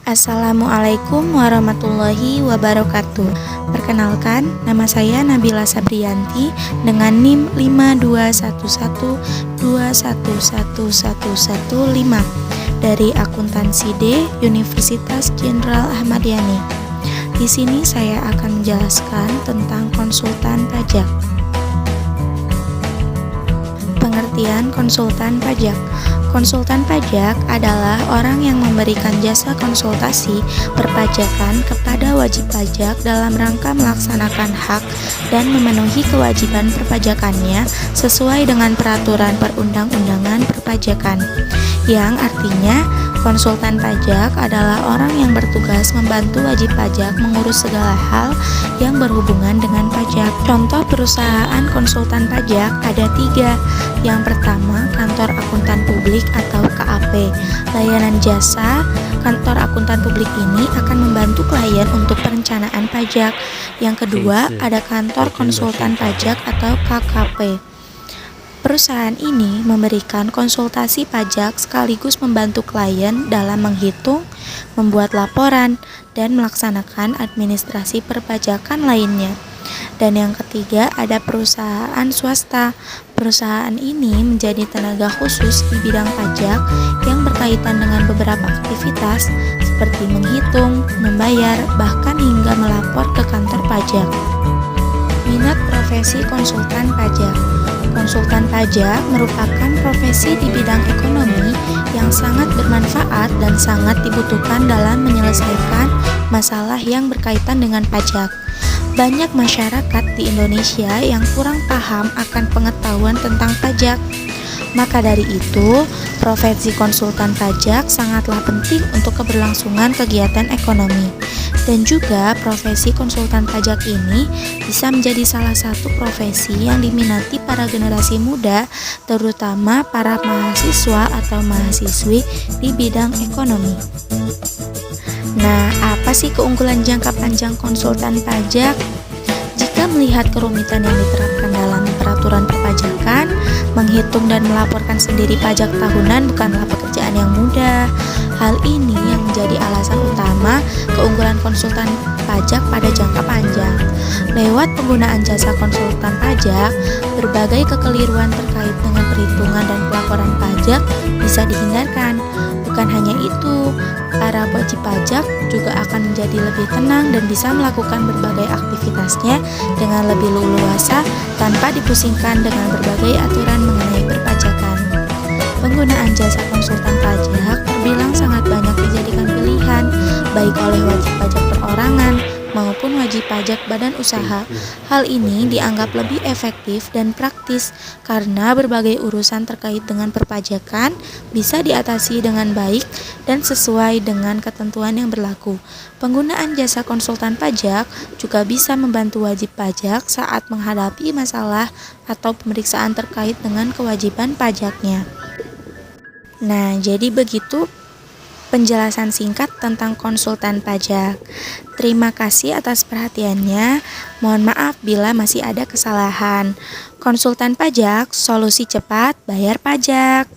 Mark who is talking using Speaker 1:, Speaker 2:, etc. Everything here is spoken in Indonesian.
Speaker 1: Assalamualaikum warahmatullahi wabarakatuh. Perkenalkan, nama saya Nabila Sabriyanti dengan NIM 52112111115 dari Akuntansi D Universitas Jenderal Ahmad Yani. Di sini saya akan menjelaskan tentang konsultan pajak. Pengertian konsultan pajak. Konsultan pajak adalah orang yang memberikan jasa konsultasi perpajakan kepada wajib pajak dalam rangka melaksanakan hak dan memenuhi kewajiban perpajakannya sesuai dengan peraturan perundang-undangan perpajakan. Yang artinya, konsultan pajak adalah orang yang bertugas membantu wajib pajak mengurus segala hal yang berhubungan dengan pajak. Contoh perusahaan konsultan pajak ada 3. Yang pertama, kantor akuntan publik atau KAP. Layanan jasa kantor akuntan publik ini akan membantu klien untuk perencanaan pajak. Yang kedua, ada kantor konsultan pajak atau KKP. Perusahaan ini memberikan konsultasi pajak sekaligus membantu klien dalam menghitung, membuat laporan, dan melaksanakan administrasi perpajakan lainnya. Dan yang ketiga, ada perusahaan swasta. Perusahaan ini menjadi tenaga khusus di bidang pajak yang berkaitan dengan beberapa aktivitas seperti menghitung, membayar, bahkan hingga melapor ke kantor pajak. Minat profesi konsultan pajak. Konsultan pajak merupakan profesi di bidang ekonomi yang sangat bermanfaat dan sangat dibutuhkan dalam menyelesaikan masalah yang berkaitan dengan pajak. Banyak masyarakat di Indonesia yang kurang paham akan pengetahuan tentang pajak. Maka dari itu, profesi konsultan pajak sangatlah penting untuk keberlangsungan kegiatan ekonomi. Dan juga profesi konsultan pajak ini bisa menjadi salah satu profesi yang diminati para generasi muda, terutama para mahasiswa atau mahasiswi di bidang ekonomi. Nah, apa sih keunggulan jangka panjang konsultan pajak? Jika melihat kerumitan yang diterapkan dalam peraturan perpajakan, menghitung dan melaporkan sendiri pajak tahunan bukanlah pekerjaan yang mudah. Hal ini yang menjadi alasan utama keunggulan konsultan pajak pada jangka panjang. Lewat penggunaan jasa konsultan pajak, berbagai kekeliruan terkait dengan perhitungan dan pelaporan pajak bisa dihindarkan. Bukan hanya itu, para wajib pajak juga akan menjadi lebih tenang dan bisa melakukan berbagai aktivitasnya dengan lebih leluasa tanpa dipusingkan dengan berbagai aturan mengenai perpajakan. Penggunaan jasa konsultan pajak terbilang sangat banyak dijadikan pilihan, baik oleh wajib pajak perorangan maupun wajib pajak badan usaha. Hal ini dianggap lebih efektif dan praktis karena berbagai urusan terkait dengan perpajakan bisa diatasi dengan baik dan sesuai dengan ketentuan yang berlaku. Penggunaan jasa konsultan pajak juga bisa membantu wajib pajak saat menghadapi masalah atau pemeriksaan terkait dengan kewajiban pajaknya. Nah, jadi begitu penjelasan singkat tentang konsultan pajak. Terima kasih atas perhatiannya. Mohon maaf bila masih ada kesalahan. Konsultan pajak, solusi cepat bayar pajak.